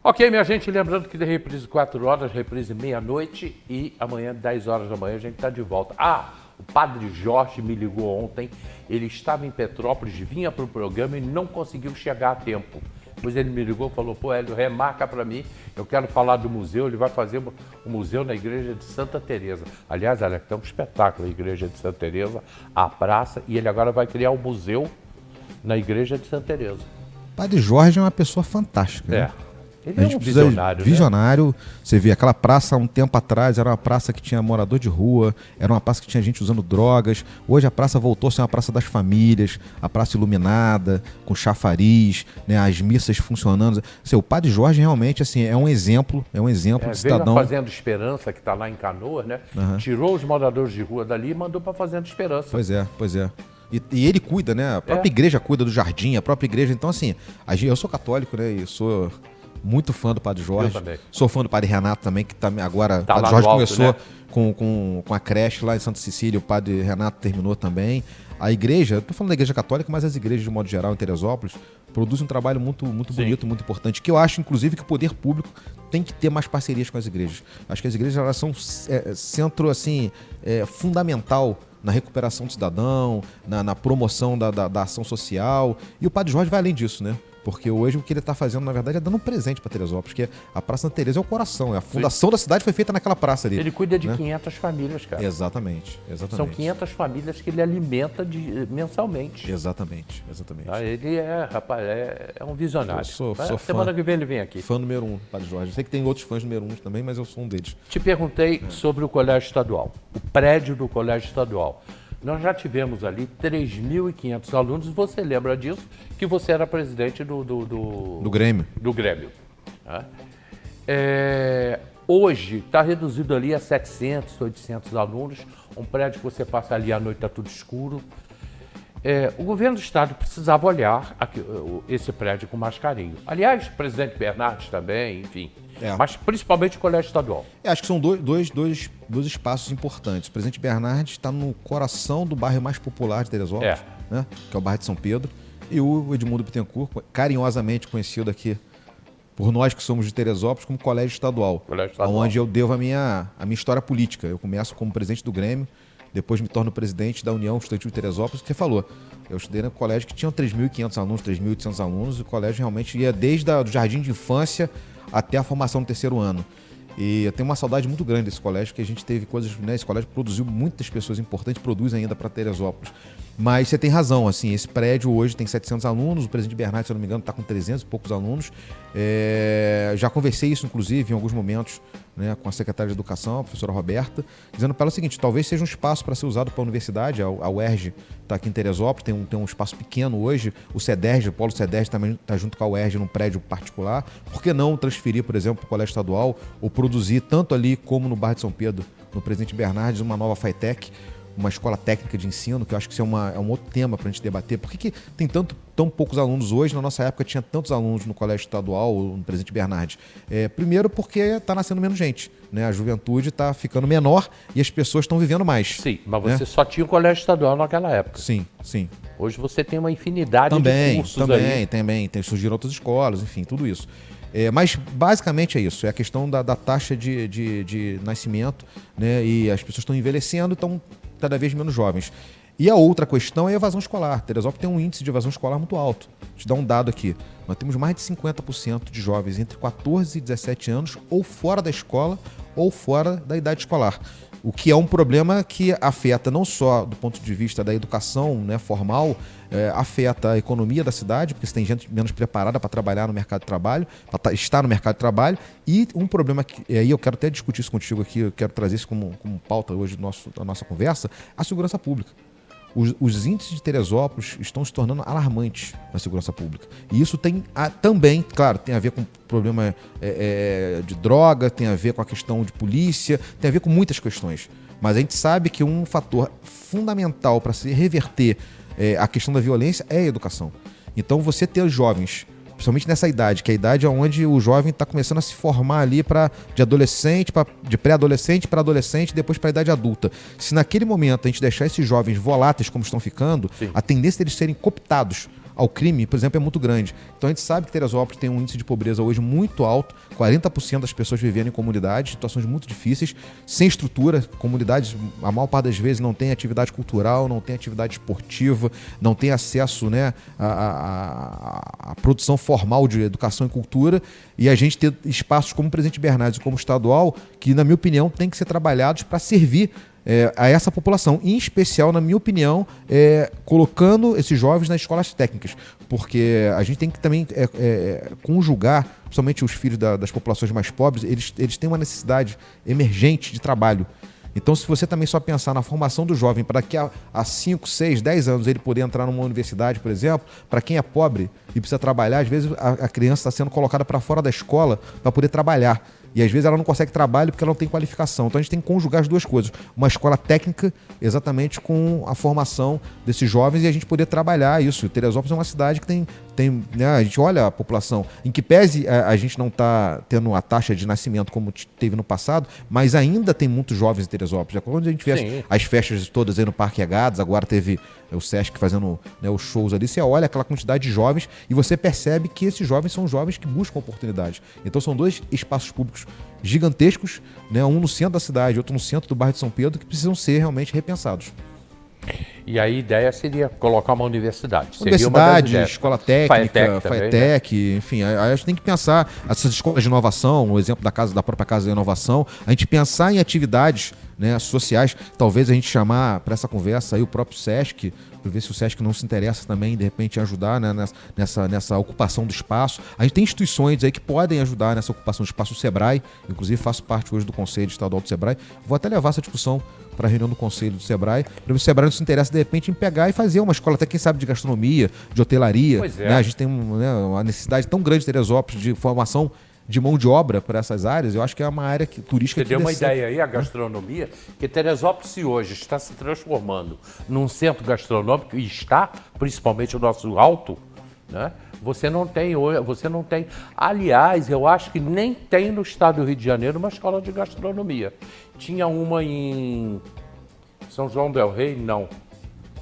Ok, minha gente, lembrando que tem reprise 4 horas, reprise meia-noite e amanhã, 10 horas da manhã, a gente está de volta. O Padre Jorge me ligou ontem, ele estava em Petrópolis, vinha para o programa e não conseguiu chegar a tempo. Depois ele me ligou e falou, pô, Hélio, remarca para mim, eu quero falar do museu, ele vai fazer um museu na igreja de Santa Teresa. Aliás, olha, tem um espetáculo na igreja de Santa Teresa, a praça, e ele agora vai criar um museu na igreja de Santa Teresa. Padre Jorge é uma pessoa fantástica, né? Ele é um visionário, visionário. Né? Você vê, aquela praça, há um tempo atrás, era uma praça que tinha morador de rua, era uma praça que tinha gente usando drogas. Hoje a praça voltou a ser uma praça das famílias, a praça iluminada, com chafariz, né, as missas funcionando. Assim, o Padre Jorge realmente assim, é um exemplo de cidadão. Veio a Fazenda Esperança, que está lá em Canoas, né? Uhum. Tirou os moradores de rua dali e mandou para a Fazenda Esperança. Pois é. E ele cuida, né? A própria igreja cuida do jardim, a própria igreja. Então, assim, eu sou católico, né? E sou muito fã do Padre Jorge. Eu também. Sou fã do Padre Renato também, que tá agora... Tá o Padre Jorge alto, começou, né? com a creche lá em Santa Cecília, o Padre Renato terminou também. A igreja, estou falando da igreja católica, mas as igrejas de modo geral em Teresópolis produzem um trabalho muito bonito, muito importante, que eu acho, inclusive, que o poder público tem que ter mais parcerias com as igrejas. Acho que as igrejas elas são centro assim, fundamental na recuperação do cidadão, na promoção da ação social. E o Padre Jorge vai além disso, né? Porque hoje o que ele está fazendo, na verdade, é dando um presente para Teresópolis, porque a Praça Santa Teresa é o coração, a fundação da cidade foi feita naquela praça ali. Ele cuida de 500 famílias, cara. Exatamente. São 500 famílias que ele alimenta mensalmente. Exatamente. Ele é um visionário. Eu sou Semana fã, que vem ele vem aqui. Fã número 1, Padre Jorge. Eu sei que tem outros fãs número 1 também, mas eu sou um deles. Te perguntei sobre o Colégio Estadual, o prédio do Colégio Estadual. Nós já tivemos ali 3.500 alunos, você lembra disso, que você era presidente do Grêmio. Do Grêmio. Hoje está reduzido ali a 700, 800 alunos, um prédio que você passa ali à noite, está tudo escuro. O governo do estado precisava olhar esse prédio com mais carinho. Aliás, o presidente Bernardes também, enfim. Mas principalmente o Colégio Estadual. Acho que são dois espaços importantes. O presidente Bernardes está no coração do bairro mais popular de Teresópolis, né? Que é o bairro de São Pedro. E o Edmundo Bittencourt, carinhosamente conhecido aqui por nós que somos de Teresópolis, como Colégio Estadual. Onde eu devo a minha história política. Eu começo como presidente do Grêmio, depois me torno presidente da União Estudantil de Teresópolis, que você falou. Eu estudei no colégio que tinha 3.500 alunos, 3.800 alunos, e o colégio realmente ia desde o jardim de infância até a formação no 3º ano. E eu tenho uma saudade muito grande desse colégio, que a gente teve coisas, né? Esse colégio produziu muitas pessoas importantes, produz ainda para Teresópolis. Mas você tem razão, assim, esse prédio hoje tem 700 alunos, o presidente Bernardo, se eu não me engano, está com 300 e poucos alunos. Já conversei isso, inclusive, em alguns momentos, né, com a secretária de Educação, a professora Roberta, dizendo para ela o seguinte, talvez seja um espaço para ser usado para a universidade, a UERJ está aqui em Teresópolis, tem um espaço pequeno hoje, o CEDERJ, o Polo CEDERJ também está junto com a UERJ num prédio particular, por que não transferir, por exemplo, para o Colégio Estadual, ou produzir tanto ali como no bairro de São Pedro, no Presidente Bernardes, uma nova FATEC, uma escola técnica de ensino, que eu acho que isso é um outro tema para a gente debater. Por que tem tão poucos alunos hoje? Na nossa época tinha tantos alunos no Colégio Estadual ou no Presidente Bernardes. Primeiro porque está nascendo menos gente, né? A juventude está ficando menor e as pessoas estão vivendo mais. Sim, mas você só tinha o Colégio Estadual naquela época. Sim. Hoje você tem uma infinidade de cursos aí. Também. Surgiram outras escolas, enfim, tudo isso. Mas basicamente é isso, é a questão da taxa de nascimento, né? E as pessoas estão envelhecendo, estão cada vez menos jovens. E a outra questão é a evasão escolar. Teresópolis tem um índice de evasão escolar muito alto. Vou te dar um dado aqui. Nós temos mais de 50% de jovens entre 14 e 17 anos ou fora da escola ou fora da idade escolar. O que é um problema que afeta não só do ponto de vista da educação, né, formal, afeta a economia da cidade, porque você tem gente menos preparada para trabalhar no mercado de trabalho, para estar no mercado de trabalho, e um problema que aí eu quero até discutir isso contigo aqui, eu quero trazer isso como pauta hoje da nossa conversa, a segurança pública. Os índices de Teresópolis estão se tornando alarmantes na segurança pública. E isso tem também, claro, tem a ver com problema de droga, tem a ver com a questão de polícia, tem a ver com muitas questões. Mas a gente sabe que um fator fundamental para se reverter a questão da violência é a educação. Então você ter os jovens, principalmente nessa idade, que é a idade onde o jovem está começando a se formar ali de adolescente, de pré-adolescente para adolescente, depois para a idade adulta. Se naquele momento a gente deixar esses jovens voláteis como estão ficando, sim, a tendência deles serem cooptados ao crime, por exemplo, é muito grande. Então a gente sabe que Teresópolis tem um índice de pobreza hoje muito alto, 40% das pessoas vivendo em comunidades, situações muito difíceis, sem estrutura, comunidades, a maior parte das vezes não tem atividade cultural, não tem atividade esportiva, não tem acesso, né, à produção formal de educação e cultura, e a gente ter espaços como o Presidente Bernardes e como estadual, que na minha opinião tem que ser trabalhados para servir a essa população, em especial, na minha opinião, colocando esses jovens nas escolas técnicas, porque a gente tem que também conjugar, principalmente os filhos das populações mais pobres, eles têm uma necessidade emergente de trabalho. Então, se você também só pensar na formação do jovem para daqui a 5, 6, 10 anos ele poder entrar numa universidade, por exemplo, para quem é pobre e precisa trabalhar, às vezes a criança está sendo colocada para fora da escola para poder trabalhar. E às vezes ela não consegue trabalho porque ela não tem qualificação. Então a gente tem que conjugar as duas coisas. Uma escola técnica, exatamente com a formação desses jovens e a gente poder trabalhar isso. Teresópolis é uma cidade que tem né, a gente olha a população, em que pese a gente não está tendo a taxa de nascimento como teve no passado, mas ainda tem muitos jovens em Teresópolis. Quando a gente vê as festas todas aí no Parque Agados, agora teve o Sesc fazendo, né, os shows ali, você olha aquela quantidade de jovens e você percebe que esses jovens são jovens que buscam oportunidades. Então são dois espaços públicos gigantescos, né, um no centro da cidade, outro no centro do bairro de São Pedro, que precisam ser realmente repensados. E a ideia seria colocar uma universidade. Universidade, escola técnica, FATEC, né? Enfim, a gente tem que pensar essas escolas de inovação, no exemplo da própria Casa de Inovação, a gente pensar em atividades, né, sociais, talvez a gente chamar para essa conversa aí o próprio Sesc, para ver se o Sesc não se interessa também, de repente, em ajudar, né, nessa ocupação do espaço. A gente tem instituições aí que podem ajudar nessa ocupação do espaço, o Sebrae, inclusive faço parte hoje do Conselho Estadual do Sebrae, vou até levar essa discussão para a reunião do Conselho do Sebrae, para ver se o Sebrae não se interessa, de repente, em pegar e fazer uma escola, até quem sabe, de gastronomia, de hotelaria. Né? A gente tem uma necessidade tão grande de Teresópolis de formação de mão de obra para essas áreas. Eu acho que é uma área turística. Você deu uma ideia aí, a gastronomia, que Teresópolis, se hoje está se transformando num centro gastronômico, e está, principalmente o nosso Alto, né? Você não tem. Aliás, eu acho que nem tem no estado do Rio de Janeiro uma escola de gastronomia. Tinha uma em São João del Rei, não.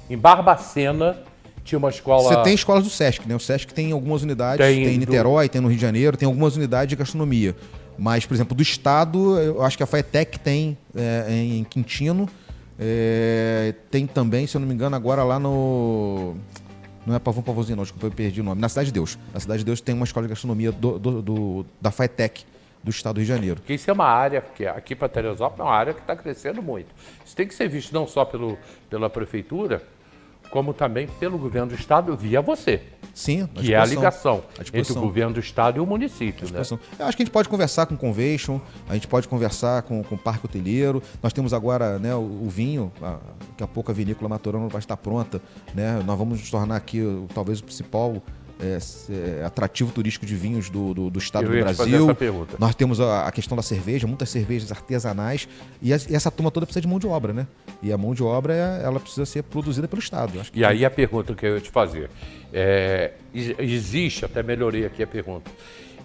Em Barbacena tinha uma escola. Você tem escolas do Sesc, né? O Sesc tem algumas unidades, tem em Niterói, tem no Rio de Janeiro, tem algumas unidades de gastronomia. Mas, por exemplo, do estado, eu acho que a FATEC tem em Quintino. Tem também, se eu não me engano, agora lá no... Não é Pavãozinho, não, desculpa, eu perdi o nome. Na Cidade de Deus. Na Cidade de Deus tem uma escola de gastronomia da FATEC do estado do Rio de Janeiro. Porque isso é uma área que aqui para Teresópolis é uma área que está crescendo muito. Isso tem que ser visto não só pela prefeitura, como também pelo governo do estado via você. Sim, que é a ligação entre o governo do estado e o município. Né? Eu acho que a gente pode conversar com o Convention, a gente pode conversar com o Parque Hoteleiro. Nós temos agora, né, o vinho, daqui a pouco a vinícola Maturana vai estar pronta. Né? Nós vamos nos tornar aqui talvez o principal atrativo turístico de vinhos do estado do Brasil. Nós temos a questão da cerveja, muitas cervejas artesanais, e essa turma toda precisa de mão de obra, né? E a mão de obra ela precisa ser produzida pelo Estado. Acho que e aí a pergunta que eu ia te fazer, existe, até melhorei aqui a pergunta,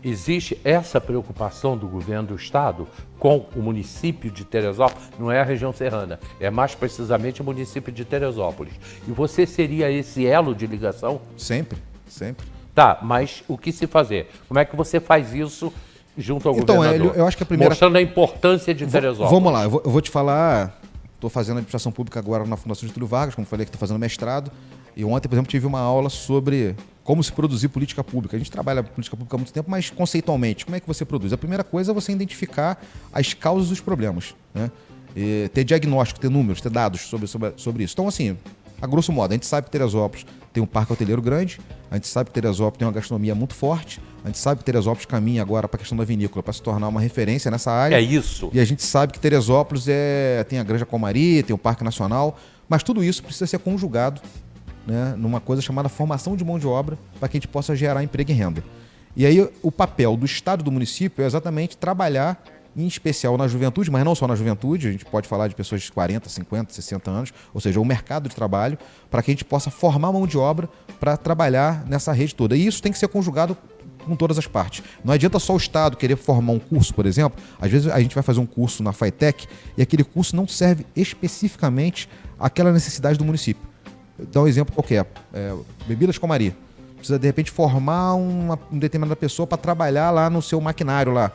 existe essa preocupação do governo do Estado com o município de Teresópolis? Não é a região serrana, é mais precisamente o município de Teresópolis. E você seria esse elo de ligação? Sempre. Tá, mas o que se fazer? Como é que você faz isso junto ao governador? Então, eu acho que a primeira... Mostrando a importância de Teresópolis. Vamos lá, eu vou te falar... Estou fazendo administração pública agora na Fundação Getúlio Vargas, como falei que estou fazendo mestrado. E ontem, por exemplo, tive uma aula sobre como se produzir política pública. A gente trabalha política pública há muito tempo, mas conceitualmente, como é que você produz? A primeira coisa é você identificar as causas dos problemas, né? E ter diagnóstico, ter números, ter dados sobre isso. Então, assim, a grosso modo, a gente sabe que Teresópolis tem um parque hoteleiro grande, a gente sabe que Teresópolis tem uma gastronomia muito forte, a gente sabe que Teresópolis caminha agora para a questão da vinícola, para se tornar uma referência nessa área. É isso. E a gente sabe que Teresópolis tem a Granja Comari, tem o Parque Nacional, mas tudo isso precisa ser conjugado, né, numa coisa chamada formação de mão de obra, para que a gente possa gerar emprego e renda. E aí o papel do Estado e do município é exatamente trabalhar, em especial na juventude, mas não só na juventude, a gente pode falar de pessoas de 40, 50, 60 anos, ou seja, o mercado de trabalho, para que a gente possa formar mão de obra para trabalhar nessa rede toda. E isso tem que ser conjugado com todas as partes. Não adianta só o Estado querer formar um curso, por exemplo. Às vezes a gente vai fazer um curso na FATEC e aquele curso não serve especificamente àquela necessidade do município. Dá um exemplo qualquer. Bebidas Comari. precisa, de repente, formar uma determinada pessoa para trabalhar lá no seu maquinário lá.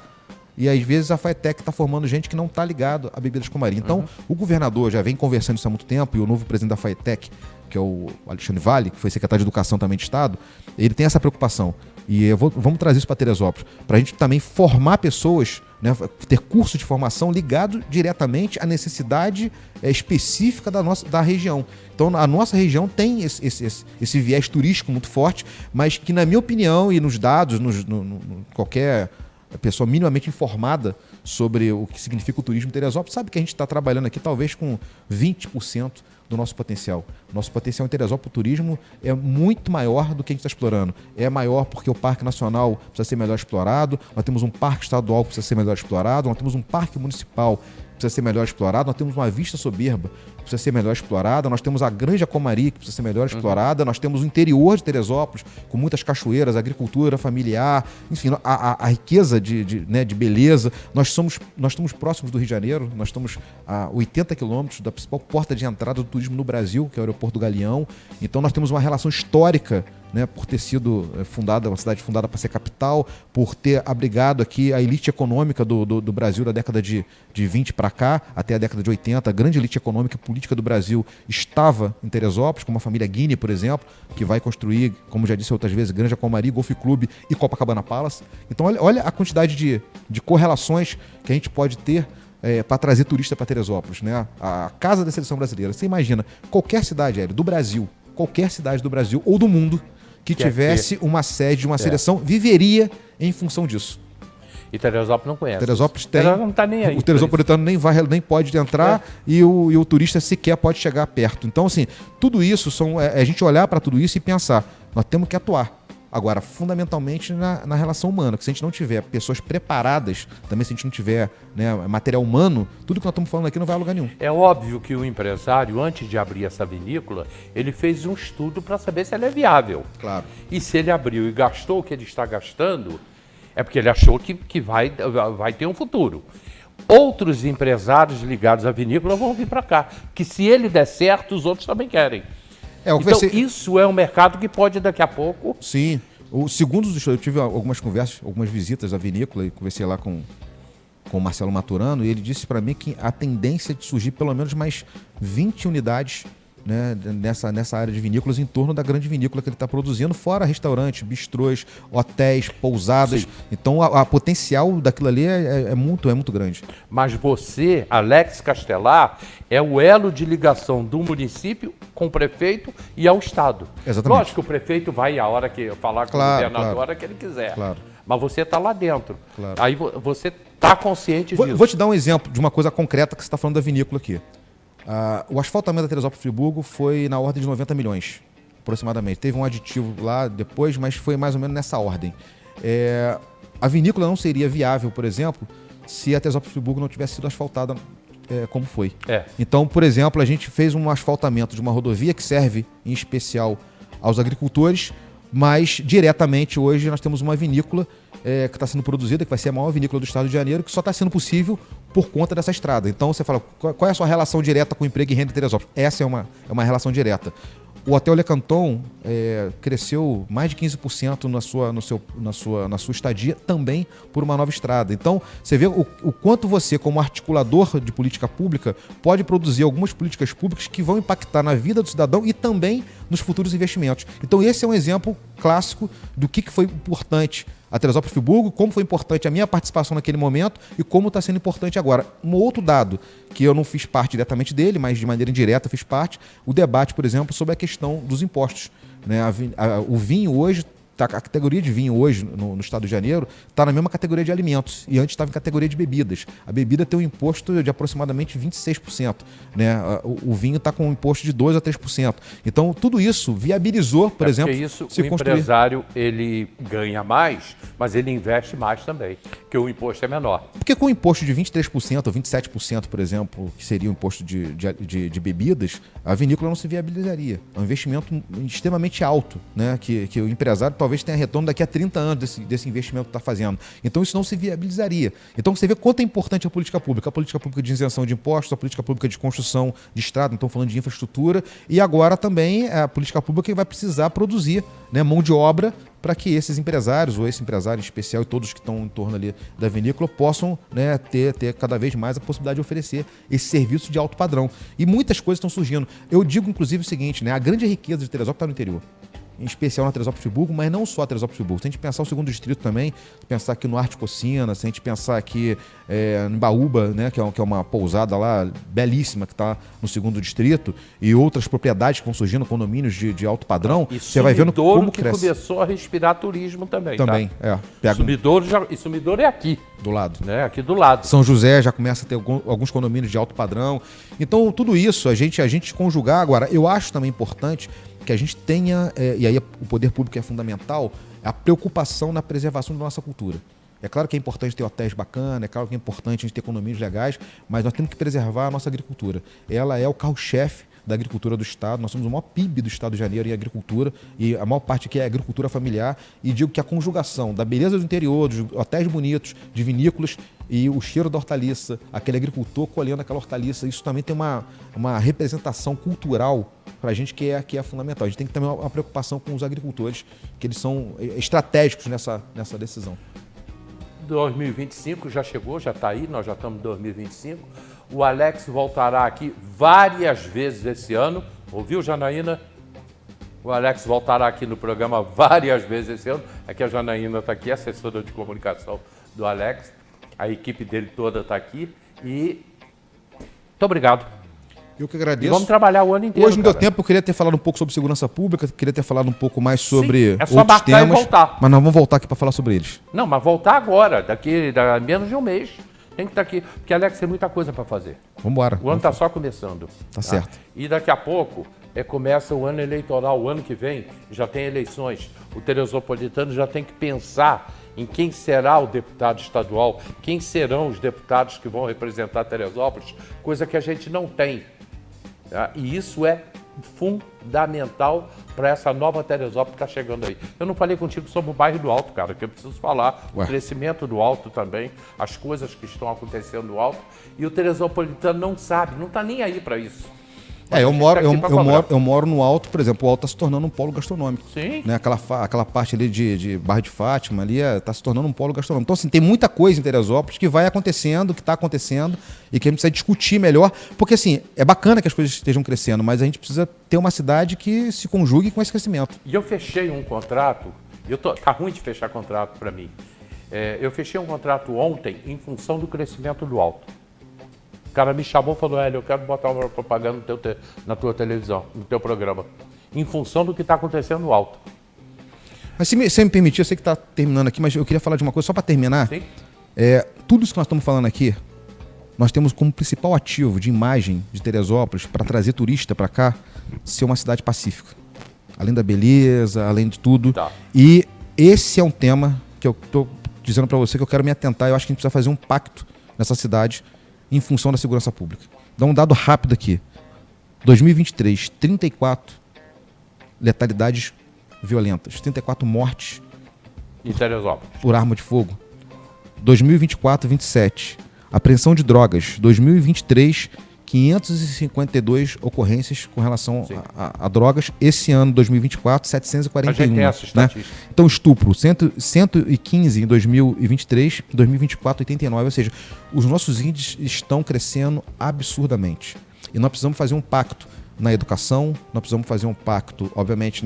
E às vezes a Faetec está formando gente que não está ligado a bebidas com marinha. Então, o governador já vem conversando isso há muito tempo, e o novo presidente da Faetec, que é o Alexandre Vale, que foi secretário de Educação também de Estado, ele tem essa preocupação. E vamos trazer isso para Teresópolis, para a gente também formar pessoas, né, ter curso de formação ligado diretamente à necessidade específica da região. Então, a nossa região tem esse viés turístico muito forte, mas que, na minha opinião, e nos dados, qualquer pessoa minimamente informada sobre o que significa o turismo em Teresópolis, sabe que a gente está trabalhando aqui talvez com 20% do nosso potencial. Nosso potencial em Teresópolis, o turismo, é muito maior do que a gente está explorando. É maior porque o Parque Nacional precisa ser melhor explorado, nós temos um Parque Estadual que precisa ser melhor explorado, nós temos um Parque Municipal que precisa ser melhor explorado, nós temos uma Vista Soberba que precisa ser melhor explorada, nós temos a Granja Comari que precisa ser melhor explorada, nós temos o interior de Teresópolis com muitas cachoeiras, agricultura familiar, enfim, a riqueza de beleza. Nós estamos próximos do Rio de Janeiro, nós estamos a 80 quilômetros da principal porta de entrada do turismo no Brasil, que é o Aeroporto do Galeão. Então nós temos uma relação histórica, né, por ter sido fundada, uma cidade fundada para ser capital, por ter abrigado aqui a elite econômica do Brasil da década de 20 para cá, até a década de 80, a grande elite econômica e política do Brasil estava em Teresópolis, como a família Guine, por exemplo, que vai construir, como já disse outras vezes, Granja Comari, Golf Clube e Copacabana Palace. Então olha a quantidade de correlações que a gente pode ter para trazer turista para Teresópolis, né? A casa da seleção brasileira. Você imagina, qualquer cidade aérea do Brasil, qualquer cidade do Brasil ou do mundo que tivesse uma sede de uma seleção, viveria em função disso. E Teresópolis não conhece. Teresópolis tem. Teresópolis não está nem aí. O teresopolitano nem pode entrar e o turista sequer pode chegar perto. Então, assim, tudo isso é a gente olhar para tudo isso e pensar, nós temos que atuar. Agora, fundamentalmente na relação humana, que se a gente não tiver pessoas preparadas, também se a gente não tiver, né, material humano, tudo que nós estamos falando aqui não vai a lugar nenhum. É óbvio que o empresário, antes de abrir essa vinícola, ele fez um estudo para saber se ela é viável. Claro. E se ele abriu e gastou o que ele está gastando, é porque ele achou que vai ter um futuro. Outros empresários ligados à vinícola vão vir para cá, que se ele der certo, os outros também querem. Então, isso é um mercado que pode daqui a pouco... Sim. Segundo os estudos, eu tive algumas conversas, algumas visitas à vinícola e conversei lá com o Marcelo Maturano, e ele disse para mim que a tendência de surgir pelo menos mais 20 unidades, né, nessa área de vinícolas em torno da grande vinícola que ele está produzindo, fora restaurantes, bistrôs, hotéis, pousadas. Sim. Então, a potencial daquilo ali é muito grande. Mas você, Alex Castelar, é o elo de ligação do município com o prefeito e ao Estado. Exatamente. Lógico que o prefeito vai a hora que falar com o governador, a hora que ele quiser. Claro. Mas você está lá dentro. Claro. Aí você está consciente disso. Vou te dar um exemplo de uma coisa concreta que você está falando da vinícola aqui. O asfaltamento da Teresópolis-Friburgo foi na ordem de 90 milhões, aproximadamente. Teve um aditivo lá depois, mas foi mais ou menos nessa ordem. A vinícola não seria viável, por exemplo, se a Teresópolis-Friburgo não tivesse sido asfaltada como foi. Então, por exemplo, a gente fez um asfaltamento de uma rodovia que serve em especial aos agricultores, mas diretamente hoje nós temos uma vinícola que está sendo produzida, que vai ser a maior vinícola do estado de Janeiro, que só está sendo possível por conta dessa estrada. Então você fala, qual é a sua relação direta com o emprego e renda em Teresópolis? Essa é uma relação direta. O Hotel Le Canton cresceu mais de 15% na sua estadia, também por uma nova estrada. Então, você vê o quanto você, como articulador de política pública, pode produzir algumas políticas públicas que vão impactar na vida do cidadão e também nos futuros investimentos. Então, esse é um exemplo clássico do que foi importante a Teresópolis-Friburgo, como foi importante a minha participação naquele momento e como está sendo importante agora. Um outro dado, que eu não fiz parte diretamente dele, mas de maneira indireta fiz parte, o debate, por exemplo, sobre a questão dos impostos. Né? O vinho hoje, a categoria de vinho hoje no estado de Janeiro está na mesma categoria de alimentos e antes estava em categoria de bebidas. A bebida tem um imposto de aproximadamente 26%. Né? O vinho está com um imposto de 2% a 3%. Então, tudo isso viabilizou, por exemplo, isso, se construir. O empresário ele ganha mais, mas ele investe mais também, porque o imposto é menor. Porque com o imposto de 23% ou 27%, por exemplo, que seria o imposto de bebidas, a vinícola não se viabilizaria. É um investimento extremamente alto, né? que o empresário talvez talvez tenha retorno daqui a 30 anos desse investimento que está fazendo. Então isso não se viabilizaria. Então você vê quanto é importante a política pública de isenção de impostos, a política pública de construção de estrada, não estamos falando de infraestrutura, e agora também a política pública que vai precisar produzir, né, mão de obra para que esses empresários, ou esse empresário em especial e todos que estão em torno ali da vinícola, possam, né, ter cada vez mais a possibilidade de oferecer esse serviço de alto padrão. E muitas coisas estão surgindo. Eu digo, inclusive, o seguinte, né, a grande riqueza de Teresópolis está no interior. Em especial na Teresópolis Friburgo, mas não só a Teresópolis Friburgo. Se a gente pensar o segundo distrito também, pensar aqui no Arte Cocina, se a gente pensar aqui em Baúba, né, que é uma pousada lá belíssima que está no segundo distrito, e outras propriedades que vão surgindo, condomínios de alto padrão, você vai vendo como que cresce. Começou a respirar turismo também. Também, tá? Sumidouro é aqui. Do lado. Né? Aqui do lado. São José já começa a ter alguns condomínios de alto padrão. Então, tudo isso, a gente conjugar agora, eu acho também importante que a gente tenha, e aí o poder público é fundamental, a preocupação na preservação da nossa cultura. É claro que é importante ter hotéis bacanas, é claro que é importante a gente ter condomínios legais, mas nós temos que preservar a nossa agricultura. Ela é o carro-chefe da agricultura do Estado. Nós somos o maior PIB do Estado de Janeiro em agricultura, e a maior parte aqui é agricultura familiar, e digo que a conjugação da beleza do interior, dos hotéis bonitos, de vinícolas, e o cheiro da hortaliça, aquele agricultor colhendo aquela hortaliça, isso também tem uma representação cultural para a gente que é fundamental. A gente tem que ter uma preocupação com os agricultores, que eles são estratégicos nessa decisão. 2025 já chegou, já está aí, nós já estamos em 2025. O Alex voltará aqui várias vezes esse ano. Ouviu, Janaína? O Alex voltará aqui no programa várias vezes esse ano. Aqui a Janaína está aqui, assessora de comunicação do Alex. A equipe dele toda está aqui. E muito obrigado. Eu que agradeço. E vamos trabalhar o ano inteiro. Hoje não deu tempo, eu queria ter falado um pouco sobre segurança pública, queria ter falado um pouco mais sobre é só outros temas. E voltar. Mas nós vamos voltar aqui para falar sobre eles. Não, mas voltar agora, daqui a menos de um mês. Tem que estar aqui, porque, Alex, tem muita coisa para fazer. Vamos embora. O ano está só começando. Tá certo. E daqui a pouco começa o ano eleitoral. O ano que vem já tem eleições. O Teresopolitano já tem que pensar em quem será o deputado estadual, quem serão os deputados que vão representar Teresópolis, coisa que a gente não tem. Tá? E isso é fundamental para essa nova Teresópolis que está chegando aí. Eu não falei contigo sobre o bairro do Alto, cara, que eu preciso falar. O crescimento do Alto também, as coisas que estão acontecendo no Alto. E o Teresopolitano não sabe, não está nem aí para isso. Eu moro no Alto, por exemplo, o Alto está se tornando um polo gastronômico. Sim. Né? Aquela parte ali de Barra de Fátima ali está se tornando um polo gastronômico. Então, assim, tem muita coisa em Teresópolis que vai acontecendo, que está acontecendo e que a gente precisa discutir melhor. Porque, assim, é bacana que as coisas estejam crescendo, mas a gente precisa ter uma cidade que se conjugue com esse crescimento. E eu fechei um contrato, tá ruim de fechar contrato para mim. Eu fechei um contrato ontem em função do crescimento do Alto. O cara me chamou e falou, Hélio, eu quero botar uma propaganda na tua televisão, no teu programa, em função do que está acontecendo no Alto. Mas se me permitir, eu sei que está terminando aqui, mas eu queria falar de uma coisa só para terminar. Sim. Tudo isso que nós estamos falando aqui, nós temos como principal ativo de imagem de Teresópolis para trazer turista para cá, ser uma cidade pacífica. Além da beleza, além de tudo. Tá. E esse é um tema que eu estou dizendo para você que eu quero me atentar. Eu acho que a gente precisa fazer um pacto nessa cidade em função da segurança pública. Dá um dado rápido aqui. 2023, 34 letalidades violentas, 34 mortes em Teresópolis por arma de fogo. 2024, 27. Apreensão de drogas. 2023, 552 ocorrências com relação a drogas. Esse ano, 2024, 741. A gente tem essa estatística. Né? Então, estupro, 115 em 2023, 2024, 89. Ou seja, os nossos índices estão crescendo absurdamente. E nós precisamos fazer um pacto na educação, nós precisamos fazer um pacto, obviamente,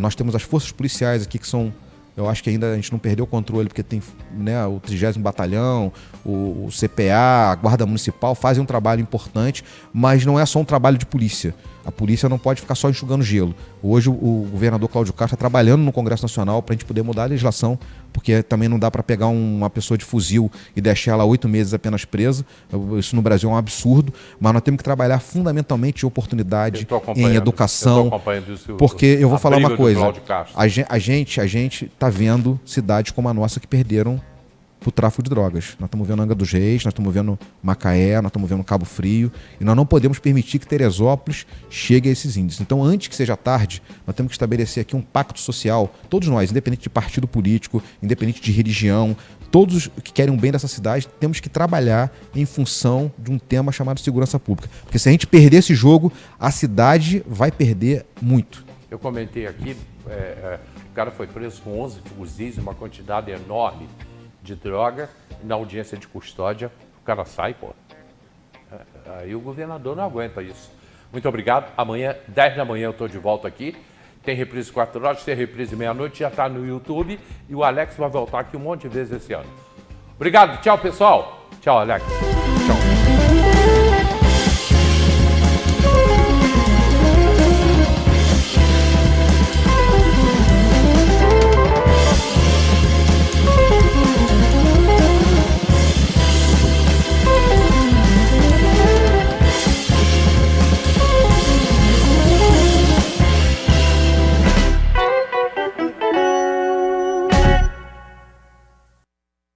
nós temos as forças policiais aqui que são... Eu acho que ainda a gente não perdeu o controle, porque tem, né, o 30º Batalhão, o CPA, a Guarda Municipal fazem um trabalho importante, mas não é só um trabalho de polícia. A polícia não pode ficar só enxugando gelo. Hoje o governador Cláudio Castro está trabalhando no Congresso Nacional para a gente poder mudar a legislação, porque também não dá para pegar uma pessoa de fuzil e deixar ela 8 meses apenas presa. Isso no Brasil é um absurdo, mas nós temos que trabalhar fundamentalmente em oportunidade, em educação, porque eu vou falar uma coisa, a gente está vendo cidades como a nossa que perderam para o tráfico de drogas. Nós estamos vendo Angra dos Reis, nós estamos vendo Macaé, nós estamos vendo Cabo Frio, e nós não podemos permitir que Teresópolis chegue a esses índices. Então, antes que seja tarde, nós temos que estabelecer aqui um pacto social, todos nós, independente de partido político, independente de religião, todos que querem o bem dessa cidade, temos que trabalhar em função de um tema chamado segurança pública. Porque se a gente perder esse jogo, a cidade vai perder muito. Eu comentei aqui, o cara foi preso com 11 fuzis, uma quantidade enorme de droga, e na audiência de custódia, o cara sai, pô. Aí o governador não aguenta isso. Muito obrigado. Amanhã, 10 da manhã, eu estou de volta aqui. Tem reprise 4 horas, tem reprise meia-noite, já está no YouTube. E o Alex vai voltar aqui um monte de vezes esse ano. Obrigado, tchau, pessoal. Tchau, Alex.